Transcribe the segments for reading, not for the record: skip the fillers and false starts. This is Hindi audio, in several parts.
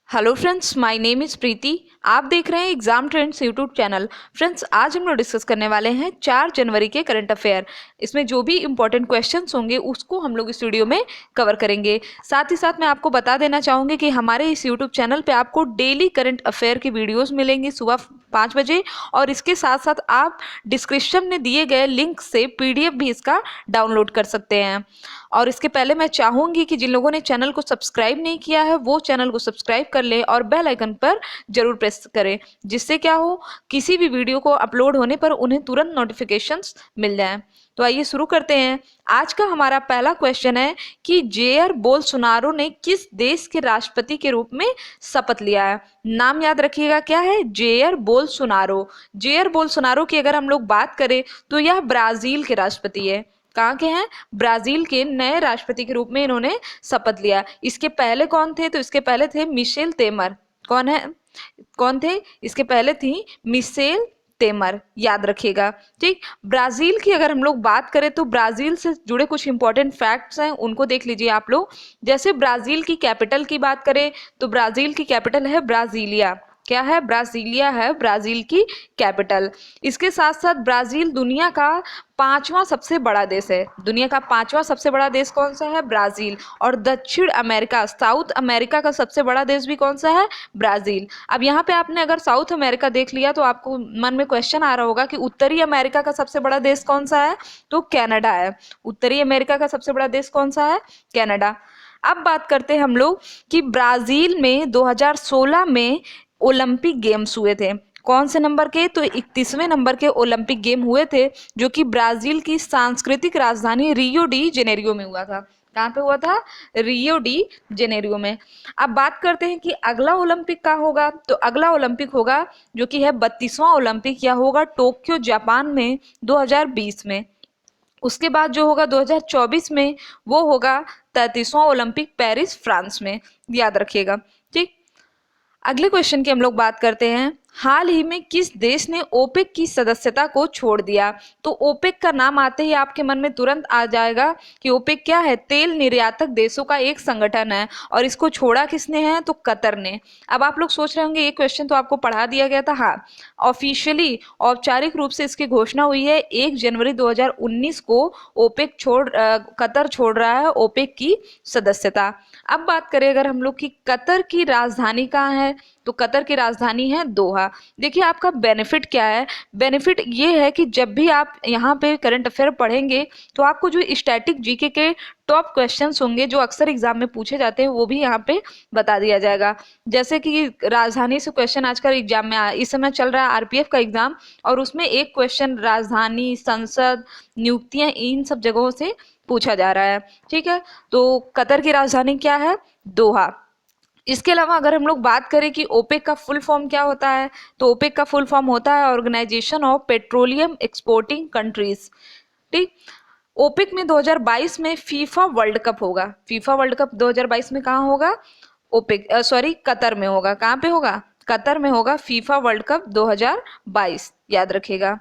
Hello friends, my name is Preeti. आप देख रहे हैं exam trends YouTube channel. Friends, आज हम लोग डिस्कस करने वाले हैं 4 जनवरी के करंट अफेयर। इसमें जो भी इंपॉर्टेंट क्वेश्चंस होंगे उसको हम लोग इस वीडियो में कवर करेंगे। साथ ही साथ मैं आपको बता देना चाहूँगी कि हमारे इस यूट्यूब चैनल पे आपको डेली करंट अफेयर की वीडियोज़ मिलेंगी सुबह 5 बजे, और इसके साथ साथ आप डिस्क्रिप्शन में दिए गए लिंक से PDF भी इसका डाउनलोड कर सकते हैं। और इसके पहले मैं चाहूँगी कि जिन लोगों ने चैनल को सब्सक्राइब नहीं किया है वो चैनल को सब्सक्राइब कर ले और बेल आइकन पर जरूर प्रेस करें, जिससे क्या हो, किसी भी वीडियो को अपलोड होने पर उन्हें तुरंत नोटिफिकेशंस मिल जाएं। तो आइए शुरू करते हैं। आज का हमारा पहला क्वेश्चन है कि जेयर बोल्सोनारो ने किस देश के राष्ट्रपति के रूप में शपथ लिया है। नाम याद रखिएगा, क्या है? Jair Bolsonaro. जेयर बोल्सोनारो की अगर हम लोग बात करें तो यह ब्राजील के राष्ट्रपति है। कहाँ के हैं? ब्राजील के नए राष्ट्रपति के रूप में इन्होंने शपथ लिया। इसके पहले कौन थे? तो इसके पहले थे मिशेल तेमर। कौन है? कौन थे? इसके पहले थी मिशेल तेमर, याद रखिएगा। ठीक, ब्राजील की अगर हम लोग बात करें तो ब्राजील से जुड़े कुछ इंपॉर्टेंट फैक्ट्स हैं, उनको देख लीजिए आप लोग। जैसे ब्राजील की कैपिटल की बात करें तो ब्राजील की कैपिटल है ब्राजीलिया। क्या है? ब्राजीलिया है ब्राजील की कैपिटल। इसके साथ साथ ब्राजील दुनिया का 5वां सबसे बड़ा देश है। दुनिया का 5वां सबसे बड़ा देश कौन सा है? ब्राजील। और दक्षिण अमेरिका, साउथ अमेरिका का सबसे बड़ा देश भी कौन सा है? ब्राजील। अब यहाँ पे आपने अगर साउथ अमेरिका देख लिया तो आपको मन में क्वेश्चन आ रहा होगा कि उत्तरी अमेरिका का सबसे बड़ा देश कौन सा है? तो कनाडा है। उत्तरी अमेरिका का सबसे बड़ा देश कौन सा है? कनाडा। अब बात करते हैं हम लोग कि ब्राजील में 2016 में ओलंपिक गेम्स हुए थे। कौन से नंबर के? तो 31वें नंबर के ओलंपिक गेम हुए थे, जो कि ब्राजील की सांस्कृतिक राजधानी रियो डी जेनेरियो में हुआ था। कहाँ पे हुआ था? रियो डी जेनेरियो में। अब बात करते हैं कि अगला ओलंपिक कहाँ होगा। तो अगला ओलंपिक होगा जो कि है 32वां ओलंपिक, या होगा टोक्यो जापान में 2020 में। उसके बाद जो होगा 2024 में वो होगा 33वां ओलंपिक पेरिस फ्रांस में, याद रखिएगा। ठीक, अगले क्वेश्चन की हम लोग बात करते हैं। हाल ही में किस देश ने ओपेक की सदस्यता को छोड़ दिया? तो ओपेक का नाम आते ही आपके मन में तुरंत आ जाएगा कि ओपेक क्या है? तेल निर्यातक देशों का एक संगठन है। और इसको छोड़ा किसने है? तो कतर ने। अब आप लोग सोच रहे होंगे ये क्वेश्चन तो आपको पढ़ा दिया गया था। हाँ, ऑफिशियली औपचारिक रूप से इसकी घोषणा हुई है 1 जनवरी 2019 को। कतर छोड़ रहा है ओपेक की सदस्यता। अब बात करें अगर हम लोग की कतर की राजधानी कहाँ है, तो कतर की राजधानी है दोहा। देखिए आपका बेनिफिट क्या है? बेनिफिट ये है कि जब भी आप यहाँ पे करंट अफेयर पढ़ेंगे तो आपको जो स्टैटिक जीके के टॉप क्वेश्चंस होंगे जो अक्सर एग्जाम में पूछे जाते हैं वो भी यहाँ पे बता दिया जाएगा। जैसे कि राजधानी से क्वेश्चन आजकल एग्जाम में इस समय चल रहा है RPF का एग्जाम, और उसमें एक क्वेश्चन राजधानी, संसद, नियुक्तियां, इन सब जगहों से पूछा जा रहा है। ठीक है, तो कतर की राजधानी क्या है? दोहा। इसके अलावा अगर हम लोग बात करें कि ओपेक का फुल फॉर्म क्या होता है, तो ओपेक का फुल फॉर्म होता है organization of petroleum exporting countries. ठीक, ओपेक में 2022 में फीफा वर्ल्ड कप होगा। फीफा वर्ल्ड कप 2022 में कहाँ होगा? कतर में होगा। कहाँ पे होगा? कतर में होगा फीफा वर्ल्ड कप 2022, याद रखिएगा।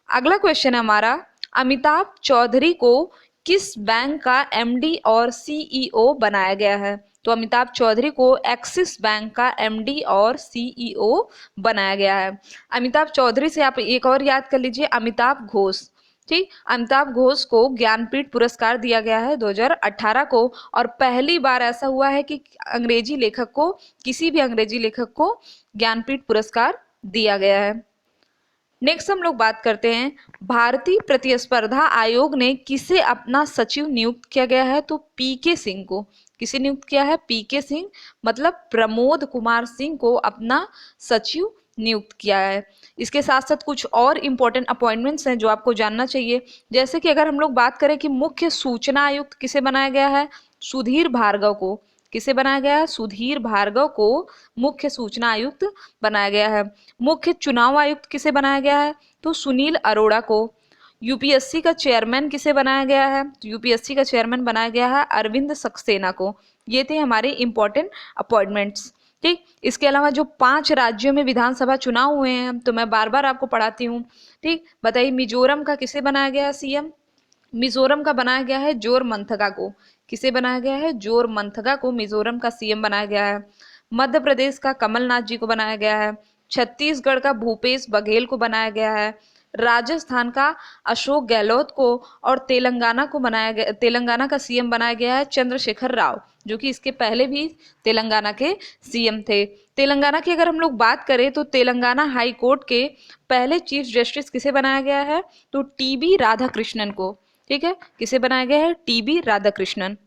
अगला क्वेश्चन है हमारा, अमिताभ चौधरी को किस बैंक का MD और CEO बनाया गया है? तो अमिताभ चौधरी को एक्सिस बैंक का MD और CEO बनाया गया है। अमिताभ चौधरी से आप एक और याद कर लीजिए, अमिताभ घोष। ठीक, अमिताभ घोष को ज्ञानपीठ पुरस्कार दिया गया है 2018 को, और पहली बार ऐसा हुआ है कि अंग्रेजी लेखक को, किसी भी अंग्रेजी लेखक को ज्ञानपीठ पुरस्कार दिया गया है। नेक्स्ट हम लोग बात करते हैं, भारतीय प्रतिस्पर्धा आयोग ने किसे अपना सचिव नियुक्त किया गया है? तो PK सिंह को। किसे नियुक्त किया है? PK सिंह, मतलब प्रमोद कुमार सिंह को अपना सचिव नियुक्त किया है। इसके साथ साथ कुछ और इम्पोर्टेंट अपॉइंटमेंट्स हैं जो आपको जानना चाहिए। जैसे कि अगर हम लोग बात करें कि मुख्य सूचना आयुक्त किसे बनाया गया है? सुधीर भार्गव को। किसे बनाया गया है? सुधीर भार्गव को मुख्य सूचना आयुक्त बनाया गया है। मुख्य चुनाव आयुक्त किसे बनाया गया है? तो सुनील अरोड़ा को। यूपीएससी का चेयरमैन किसे बनाया गया है? तो यूपीएससी का चेयरमैन बनाया गया है अरविंद सक्सेना को। ये थे हमारे इंपॉर्टेंट अपॉइंटमेंट्स। ठीक, इसके अलावा जो 5 राज्यों में विधानसभा चुनाव हुए हैं तो मैं बार बार आपको पढ़ाती हूँ। ठीक, बताइए मिजोरम का किसे बनाया गया है CM? मिजोरम का बनाया गया है जोर मंथगा को। किसे बनाया गया है? जोर मंथगा को मिजोरम का CM बनाया गया है। मध्य प्रदेश का कमलनाथ जी को बनाया गया है, छत्तीसगढ़ का भूपेश बघेल को बनाया गया है, राजस्थान का अशोक गहलोत को, और तेलंगाना को बनाया गया, तेलंगाना का सीएम बनाया गया है चंद्रशेखर राव, जो कि इसके पहले भी तेलंगाना के सीएम थे। तेलंगाना की अगर हम लोग बात करें तो तेलंगाना हाई कोर्ट के पहले चीफ जस्टिस किसे बनाया गया है, तो टीबी राधाकृष्णन को। ठीक है, किसे बनाया गया है, टीबी राधाकृष्णन।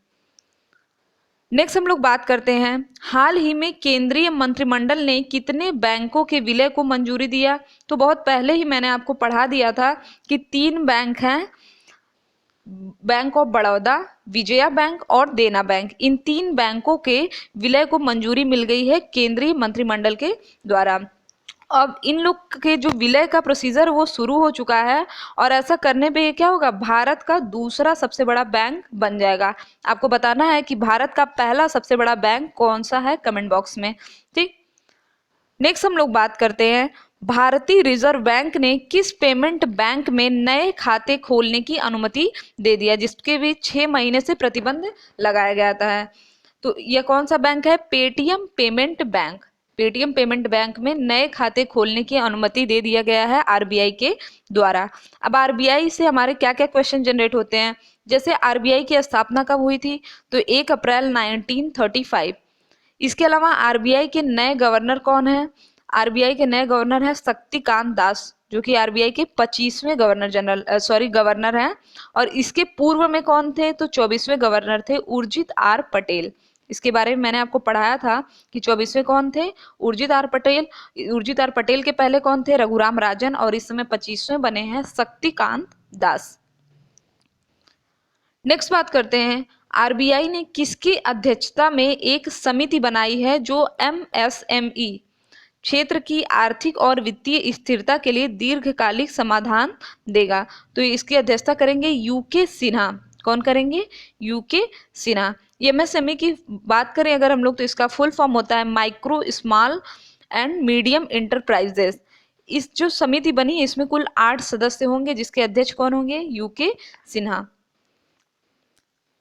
नेक्स्ट हम लोग बात करते हैं, हाल ही में केंद्रीय मंत्रिमंडल ने कितने बैंकों के विलय को मंजूरी दिया। तो बहुत पहले ही मैंने आपको पढ़ा दिया था कि 3 बैंक हैं, bank of Baroda, Vijaya bank और देना बैंक। इन 3 बैंकों के विलय को मंजूरी मिल गई है केंद्रीय मंत्रिमंडल के द्वारा। अब इन लोग के जो विलय का प्रोसीजर वो शुरू हो चुका है, और ऐसा करने पे ये क्या होगा, भारत का दूसरा सबसे बड़ा बैंक बन जाएगा। आपको बताना है कि भारत का पहला सबसे बड़ा बैंक कौन सा है, कमेंट बॉक्स में। ठीक, नेक्स्ट हम लोग बात करते हैं, भारतीय रिजर्व बैंक ने किस पेमेंट बैंक में नए खाते खोलने की अनुमति दे दिया, जिसके भी 6 महीने से प्रतिबंध लगाया गया था। तो यह कौन सा बैंक है, Paytm payment bank. Paytm payment bank में नए खाते खोलने की अनुमति दे दिया गया है आरबीआई के द्वारा। अब आरबीआई से हमारे क्या क्या क्वेश्चन जनरेट होते हैं, जैसे आरबीआई की स्थापना कब हुई थी, तो 1 अप्रैल 1935। इसके अलावा आरबीआई के नए गवर्नर कौन है, आरबीआई के नए गवर्नर है शक्तिकांत दास, जो कि आरबीआई के 25वें गवर्नर हैं। और इसके पूर्व में कौन थे, तो 24वें गवर्नर थे उर्जित आर पटेल। इसके बारे में मैंने आपको पढ़ाया था कि 24वें कौन थे, उर्जित आर पटेल। उर्जित आर पटेल के पहले कौन थे, रघुराम राजन, और इस समय 25वें बने हैं शक्तिकांत दास। नेक्स्ट बात करते हैं, आरबीआई ने किसकी अध्यक्षता में एक समिति बनाई है जो एमएसएमई क्षेत्र की आर्थिक और वित्तीय स्थिरता के लिए दीर्घकालिक समाधान देगा। तो इसकी अध्यक्षता करेंगे यूके सिन्हा। कौन करेंगे, यूके सिन्हा। एमएसएमई की बात करें अगर हम लोग, तो इसका फुल फॉर्म होता है micro small and medium enterprises. इस जो समिति बनी है इसमें कुल 8 सदस्य होंगे, जिसके अध्यक्ष कौन होंगे, यूके सिन्हा।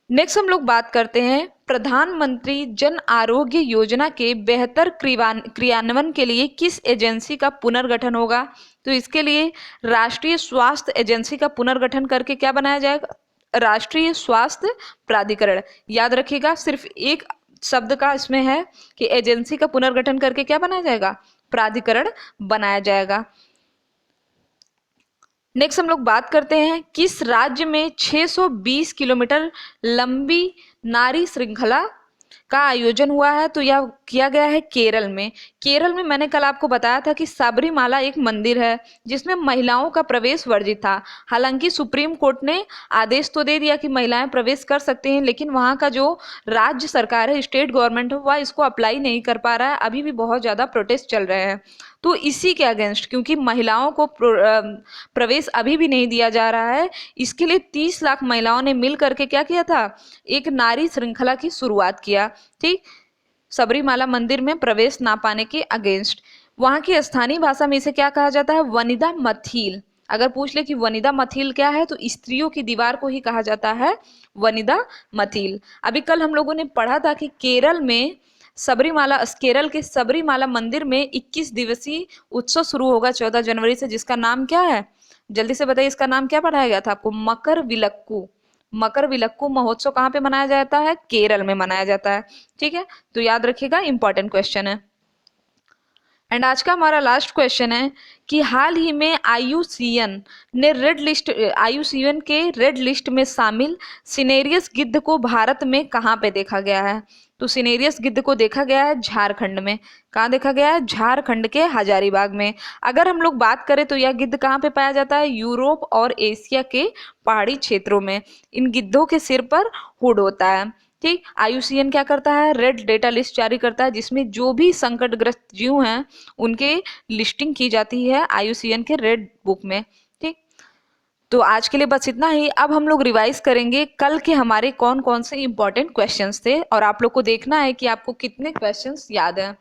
नेक्स्ट हम लोग बात करते हैं, प्रधानमंत्री जन आरोग्य योजना के बेहतर क्रियान्वयन के लिए किस एजेंसी का पुनर्गठन होगा। तो इसके लिए राष्ट्रीय स्वास्थ्य एजेंसी का पुनर्गठन करके क्या बनाया जाएगा, राष्ट्रीय स्वास्थ्य प्राधिकरण। याद रखिएगा, सिर्फ एक शब्द का इसमें है कि एजेंसी का पुनर्गठन करके क्या बनाया जाएगा, प्राधिकरण बनाया जाएगा। नेक्स्ट हम लोग बात करते हैं, किस राज्य में 620 किलोमीटर लंबी नारी श्रृंखला का आयोजन हुआ है, तो यह किया गया है केरल में। केरल में मैंने कल आपको बताया था कि सबरीमाला एक मंदिर है जिसमें महिलाओं का प्रवेश वर्जित था। हालांकि सुप्रीम कोर्ट ने आदेश तो दे दिया कि महिलाएं प्रवेश कर सकते हैं, लेकिन वहां का जो राज्य सरकार है, स्टेट गवर्नमेंट है, वह इसको अप्लाई नहीं कर पा रहा है। अभी भी बहुत ज्यादा प्रोटेस्ट चल रहे हैं। तो इसी के अगेंस्ट, क्योंकि महिलाओं को प्रवेश अभी भी नहीं दिया जा रहा है, इसके लिए 30 लाख महिलाओं ने मिल करके क्या किया था, एक नारी श्रृंखला की शुरुआत किया। ठीक, सबरीमाला मंदिर में प्रवेश ना पाने के अगेंस्ट। वहां की स्थानीय भाषा में इसे क्या कहा जाता है, वनिदा मथील। अगर पूछ ले कि वनिदा मथील क्या है, तो स्त्रियों की दीवार को ही कहा जाता है वनिदा मथील। अभी कल हम लोगों ने पढ़ा था कि केरल के सबरीमाला मंदिर में 21 दिवसीय उत्सव शुरू होगा 14 जनवरी से, जिसका नाम क्या है, जल्दी से बताइए, इसका नाम क्या पढ़ाया गया था आपको, मकर विलक्कू। मकर विलक्कू महोत्सव कहाँ पे मनाया जाता है, केरल में मनाया जाता है। ठीक है, तो याद रखिएगा, इंपॉर्टेंट क्वेश्चन है। एंड आज का हमारा लास्ट क्वेश्चन है कि हाल ही में आईयूसीएन के रेड लिस्ट में शामिल सिनेरियस गिद्ध को भारत में कहाँ पे देखा गया है। तो सिनेरियस गिद्ध को देखा गया है झारखंड में। कहाँ देखा गया है, झारखंड के हजारीबाग में। अगर हम लोग बात करें तो यह गिद्ध कहाँ पे पाया जाता है, यूरोप और एशिया के पहाड़ी क्षेत्रों में। इन गिद्धों के सिर पर हुड होता है। ठीक, आईयूसीएन क्या करता है, रेड डेटा लिस्ट जारी करता है, जिसमें जो भी संकटग्रस्त जीव हैं उनके लिस्टिंग की जाती है आईयूसीएन के रेड बुक में। ठीक, तो आज के लिए बस इतना ही। अब हम लोग रिवाइज करेंगे कल के हमारे कौन कौन से इंपॉर्टेंट क्वेश्चंस थे, और आप लोग को देखना है कि आपको कितने क्वेश्चंस याद हैं।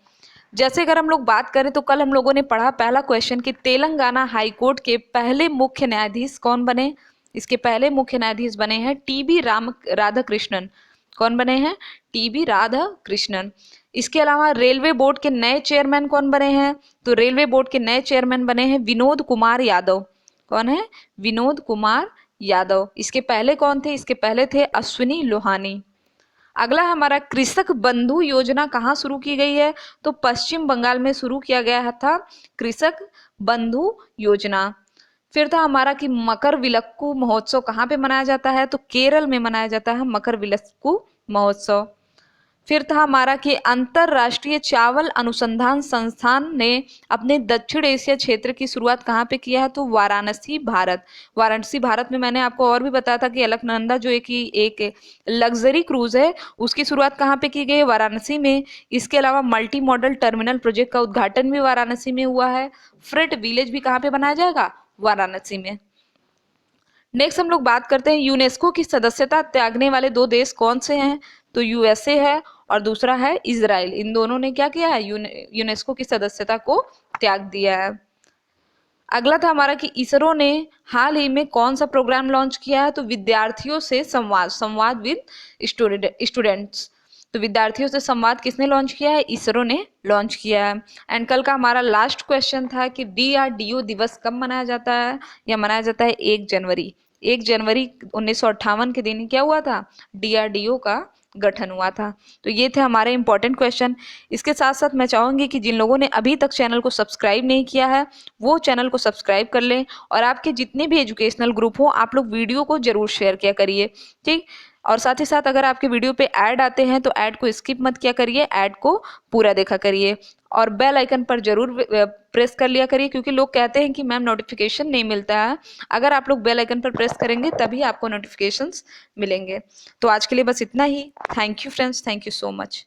जैसे अगर हम लोग बात करें तो कल हम लोगों ने पढ़ा पहला क्वेश्चन कि तेलंगाना हाई कोर्ट के पहले मुख्य न्यायाधीश कौन बने। इसके पहले मुख्य न्यायाधीश बने हैं टीबी राधाकृष्णन। कौन बने हैं? टीबी राधा कृष्णन। इसके अलावा रेलवे बोर्ड के नए चेयरमैन कौन बने हैं? तो रेलवे बोर्ड के नए चेयरमैन बने हैं विनोद कुमार यादव। कौन है? विनोद कुमार यादव। इसके पहले कौन थे? इसके पहले थे अश्विनी लोहानी। अगला हमारा कृषक बंधु योजना कहाँ शुरू की गई है? तो पश्चिम बंगाल में शुरू किया गया था कृषक बंधु योजना। फिर था हमारा कि मकर विलक्कू महोत्सव कहाँ पे मनाया जाता है? तो केरल में मनाया जाता है मकर विलक्कू महोत्सव। फिर था हमारा कि अंतरराष्ट्रीय चावल अनुसंधान संस्थान ने अपने दक्षिण एशिया क्षेत्र की शुरुआत कहाँ पे किया है? तो वाराणसी भारत। वाराणसी भारत में मैंने आपको और भी बताया था कि अलकनंदा जो एक लग्जरी क्रूज है उसकी शुरुआत कहाँ पे की गई है? वाराणसी में। इसके अलावा मल्टी मॉडल टर्मिनल प्रोजेक्ट का उद्घाटन भी वाराणसी में हुआ है। फ्रेट विलेज भी कहाँ पे बनाया जाएगा? वाराणसी में। नेक्स्ट हम लोग बात करते हैं यूनेस्को की सदस्यता त्यागने वाले 2 देश कौन से हैं? तो यूएसए है और दूसरा है इजराइल। इन दोनों ने क्या किया है? यूनेस्को की सदस्यता को त्याग दिया है। अगला था हमारा कि इसरो ने हाल ही में कौन सा प्रोग्राम लॉन्च किया है? तो विद्यार्थियों से संवाद, संवाद विद स्टूडेंट्स। तो विद्यार्थियों से संवाद किसने लॉन्च किया है? इसरो ने लॉन्च किया है। एंड कल का हमारा लास्ट क्वेश्चन था कि डीआरडीओ दिवस कब मनाया जाता है? यह मनाया जाता है 1 जनवरी। 1 जनवरी 1958 के दिन क्या हुआ था? डीआरडीओ का गठन हुआ था। तो ये थे हमारे इंपॉर्टेंट क्वेश्चन। इसके साथ साथ मैं चाहूंगी कि जिन लोगों ने अभी तक चैनल को सब्सक्राइब नहीं किया है वो चैनल को सब्सक्राइब कर लें और आपके जितने भी एजुकेशनल ग्रुप हो आप लोग वीडियो को जरूर शेयर किया करिए, ठीक। और साथ ही साथ अगर आपके वीडियो पे ऐड आते हैं तो ऐड को स्किप मत किया करिए, ऐड को पूरा देखा करिए और बेल आइकन पर जरूर प्रेस कर लिया करिए क्योंकि लोग कहते हैं कि मैम नोटिफिकेशन नहीं मिलता है। अगर आप लोग बेल आइकन पर प्रेस करेंगे तभी आपको नोटिफिकेशंस मिलेंगे। तो आज के लिए बस इतना ही। Thank you friends, thank you so much.